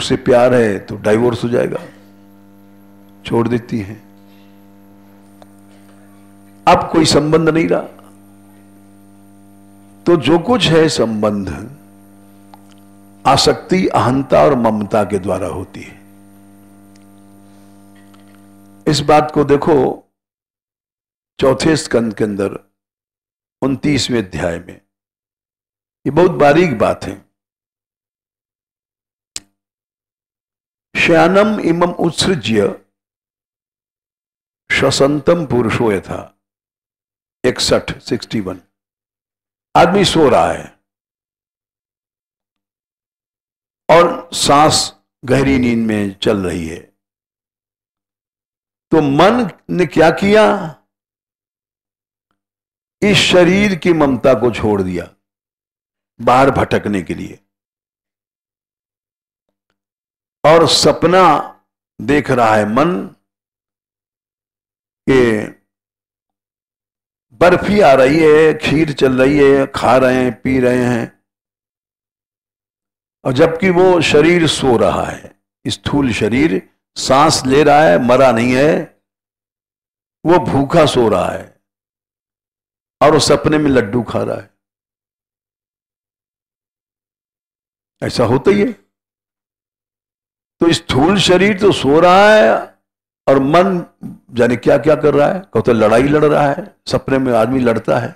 उससे प्यार है तो डाइवोर्स हो जाएगा, छोड़ देती हैं। अब कोई संबंध नहीं रहा, तो जो कुछ है संबंध आसक्ति, अहंता और ममता के द्वारा होती है। इस बात को देखो चौथे स्कंद के अंदर 29वें अध्याय में, ये बहुत बारीक बात है। श्यानम इमम उत्सृज्य श्वसंतम पुरुषो यथा, 61 आदमी सो रहा है और सांस गहरी नींद में चल रही है, तो मन ने क्या किया, इस शरीर की ममता को छोड़ दिया बाहर भटकने के लिए, और सपना देख रहा है मन कि बर्फी आ रही है, खीर चल रही है, खा रहे हैं, पी रहे हैं, और जबकि वो शरीर सो रहा है, स्थूल शरीर सांस ले रहा है, मरा नहीं है, वो भूखा सो रहा है और वो सपने में लड्डू खा रहा है। ऐसा होता ही है। तो स्थूल शरीर तो सो रहा है और मन जाने क्या क्या कर रहा है, कहो तो लड़ाई लड़ रहा है, सपने में आदमी लड़ता है,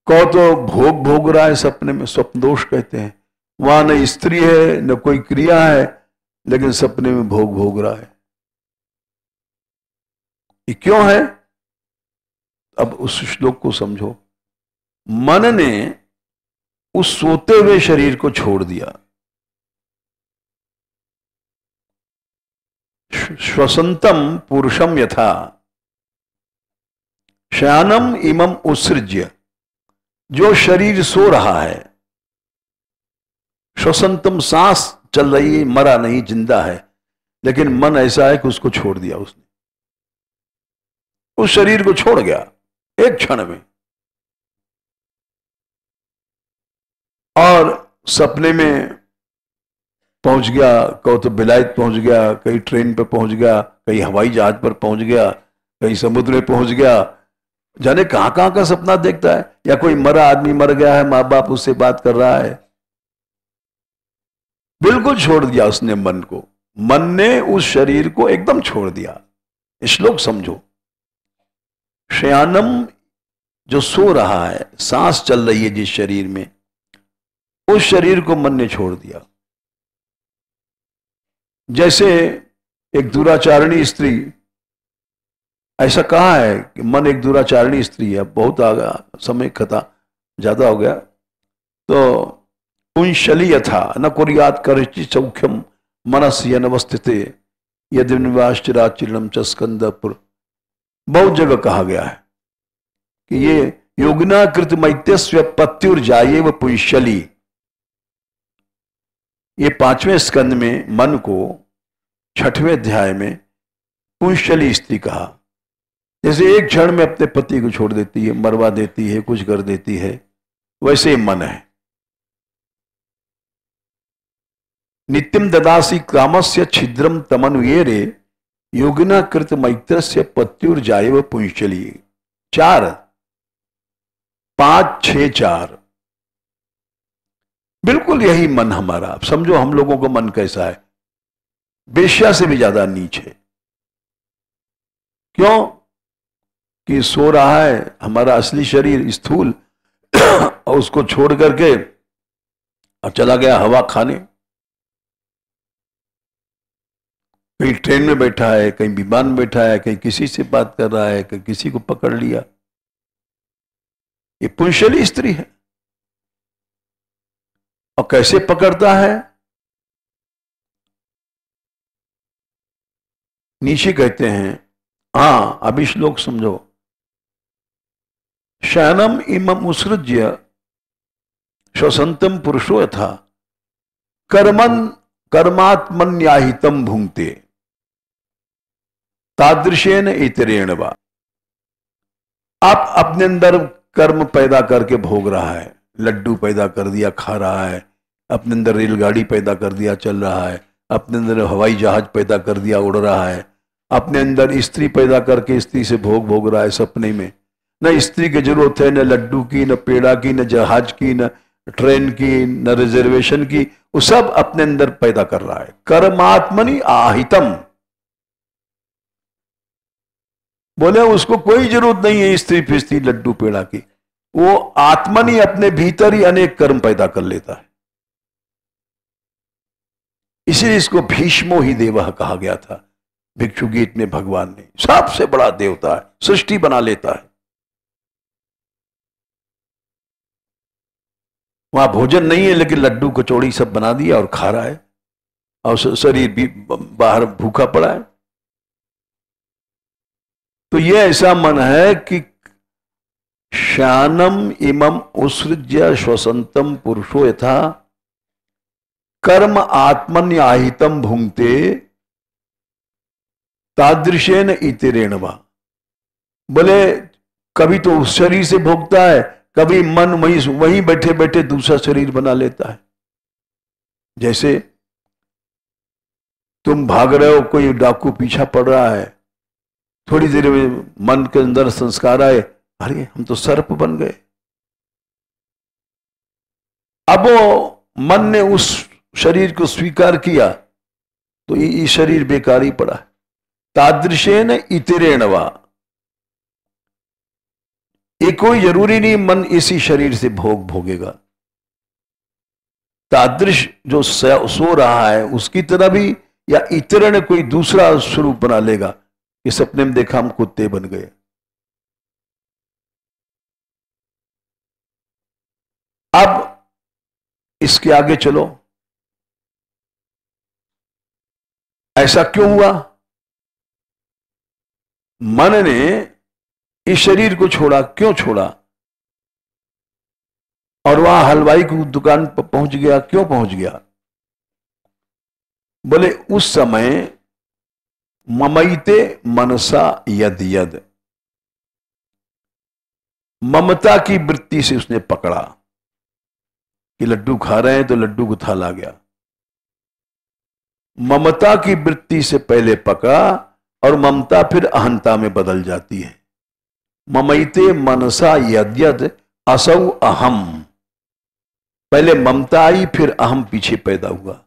कहो तो भोग भोग रहा है सपने में, स्वप्न दोष कहते हैं। वहां न स्त्री है न कोई क्रिया है, लेकिन सपने में भोग भोग रहा है। ये क्यों है? अब उस श्लोक को समझो। मन ने उस सोते हुए शरीर को छोड़ दिया, श्वसंतम पुरुषम यथा शयानम इमम उत्सृज्य, जो शरीर सो रहा है, श्वसंतम सांस चल रही है, मरा नहीं, जिंदा है, लेकिन मन ऐसा है कि उसको छोड़ दिया उसने, उस शरीर को छोड़ गया एक क्षण में, और सपने में पहुंच गया, कहो तो बिलायत पहुंच गया, कहीं ट्रेन पर पहुंच गया, कहीं हवाई जहाज पर पहुंच गया, कहीं समुद्र में पहुंच गया, जाने कहां कहां का सपना देखता है। या कोई मरा आदमी मर गया है, मां बाप उससे बात कर रहा है, बिल्कुल छोड़ दिया उसने मन को, मन ने उस शरीर को एकदम छोड़ दिया। श्लोक समझो। शयानम जो सो रहा है, सांस चल रही है जिस शरीर में, उस शरीर को मन ने छोड़ दिया। जैसे एक दुराचारणी स्त्री, ऐसा कहा है कि मन एक दुराचारणी स्त्री है, बहुत आ गया समय, कथा ज्यादा हो गया, तो पुंशली यथा न कुर्यात् कर्चि सौख्यम मनस्य नवस्थिते यदि निवाश्चिराचिरणम च स्कंदपुर। बहुत जगह कहा गया है कि ये योगिना कृत मैत्यस्व पत्युर्जायेव पुंशली, ये 5वें स्कंद में मन को 6वें अध्याय में पुंशली स्त्री कहा। जैसे एक क्षण में अपने पति को छोड़ देती है, मरवा देती है, कुछ कर देती है, वैसे ही मन है। नित्यम ददासी कामस्य छिद्रम तमनुयेरे योगिना कृत मैत्रस्य पत्युर्जायेव पुंशली। 4 5 6 4 बिल्कुल यही मन हमारा। अब समझो हम लोगों का मन कैसा है, बेश्या से भी ज्यादा नीच है। क्यों? कि सो रहा है हमारा असली शरीर स्थूल और उसको छोड़ करके और चला गया हवा खाने, कहीं ट्रेन में बैठा है, कहीं विमान में बैठा है, कहीं किसी से बात कर रहा है, कहीं किसी को पकड़ लिया। ये पुंशली स्त्री है। और कैसे पकड़ता है? नीचे कहते हैं, हाँ अभी श्लोक समझो। शयनम इमम उत्सृज्य श्वसंतम पुरुषो यथा कर्मात्मन्याहितम भुंक्ते तादृशेन इतरेण वा। आप अपने अंदर कर्म पैदा करके भोग रहा है, लड्डू पैदा कर दिया, खा रहा है, अपने अंदर रेलगाड़ी पैदा कर दिया, चल रहा है, अपने अंदर हवाई जहाज पैदा कर दिया, उड़ रहा है, अपने अंदर स्त्री पैदा करके स्त्री से भोग भोग रहा है सपने में। न स्त्री की जरूरत है, न लड्डू की, न पेड़ा की, न जहाज की, न ट्रेन की, न रिजर्वेशन की, वो सब अपने अंदर पैदा कर रहा है। कर्मात्मनि आहितम, बोले उसको कोई जरूरत नहीं है स्त्री फिस्त्री लड्डू पेड़ा की, वो आत्मनि अपने भीतर ही अनेक कर्म पैदा कर लेता है। इसलिए इसको भीष्मो ही देवः कहा गया था भिक्षु गीत में। भगवान ने सबसे बड़ा देवता है, सृष्टि बना लेता है। वहां भोजन नहीं है लेकिन लड्डू कचौड़ी सब बना दिया और खा रहा है, और शरीर भी बाहर भूखा पड़ा है। तो ये ऐसा मन है कि श्यानम इमम उत्सृज्य श्वसंतम पुरुषो यथा कर्म आत्मन्याहितम भुंगते तादृशेन इतिरेण वा। बोले कभी तो उस शरीर से भोगता है, कभी मन वहीं बैठे बैठे दूसरा शरीर बना लेता है। जैसे तुम भाग रहे हो, कोई डाकू पीछा पड़ रहा है, थोड़ी देर में मन के अंदर संस्कार आए, अरे हम तो सर्प बन गए। अब वो मन ने उस शरीर को स्वीकार किया तो ये शरीर बेकार ही पड़ा है। तादृशेन इतिरेण वा, ये कोई जरूरी नहीं मन इसी शरीर से भोग भोगेगा। तादृश जो सो रहा है उसकी तरह भी, या इतरण कोई दूसरा स्वरूप बना लेगा कि सपने में देखा हम कुत्ते बन गए। अब इसके आगे चलो, ऐसा क्यों हुआ? मन ने इस शरीर को छोड़ा, क्यों छोड़ा? और वहां हलवाई की दुकान पर पहुंच गया, क्यों पहुंच गया? बोले उस समय ममैते मनसा यद यद, ममता की वृत्ति से उसने पकड़ा कि लड्डू खा रहे हैं तो लड्डू को थाल आ गया। ममता की वृत्ति से पहले पकड़ा और ममता फिर अहंता में बदल जाती है। ममैते मनसा यद्यद असौ अहम, पहले ममता आई फिर अहम पीछे पैदा हुआ।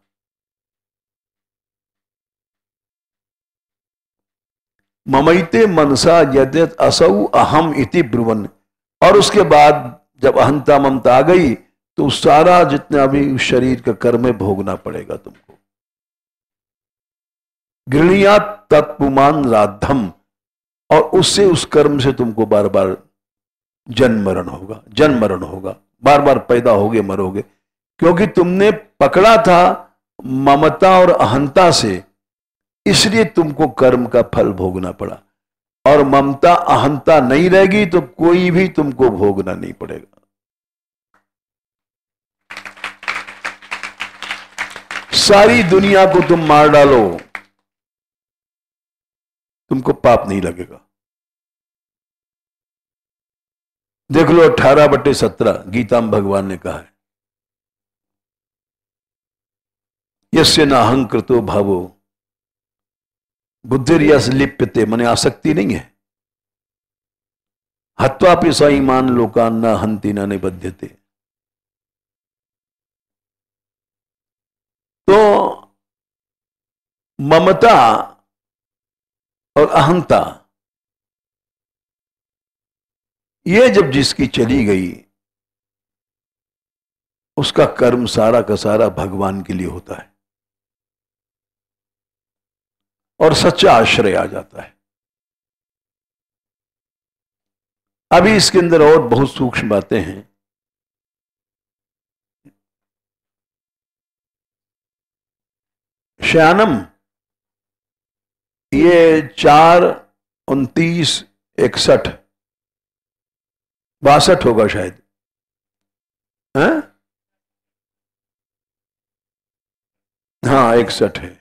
ममैते मनसा यद्यद असौ अहम इति ब्रुवन, और उसके बाद जब अहंता ममता आ गई तो सारा जितना भी उस शरीर का कर्म है भोगना पड़ेगा तुमको। गृहणीया तत्पुमान राधम, और उससे उस कर्म से तुमको बार बार जन्म मरण होगा, जन्म मरण होगा, बार बार पैदा होगे मरोगे, क्योंकि तुमने पकड़ा था ममता और अहंता से, इसलिए तुमको कर्म का फल भोगना पड़ा। और ममता अहंता नहीं रहेगी तो कोई भी तुमको भोगना नहीं पड़ेगा। सारी दुनिया को तुम मार डालो, तुमको पाप नहीं लगेगा। देख लो 18/17 गीता में भगवान ने कहा है, यस्य न अहंकृतो भावो बुद्धिर्यस लिप्यते, मने आसक्ति नहीं है, हत्वापि सईमान लोकान न हंति न निबध्यते। तो ममता और अहंता ये जब जिसकी चली गई, उसका कर्म सारा का सारा भगवान के लिए होता है और सच्चा आश्रय आ जाता है। अभी इसके अंदर और बहुत सूक्ष्म बातें हैं। श्यानम, ये 4, 29, 61, 62 होगा शायद, हाँ 61 है।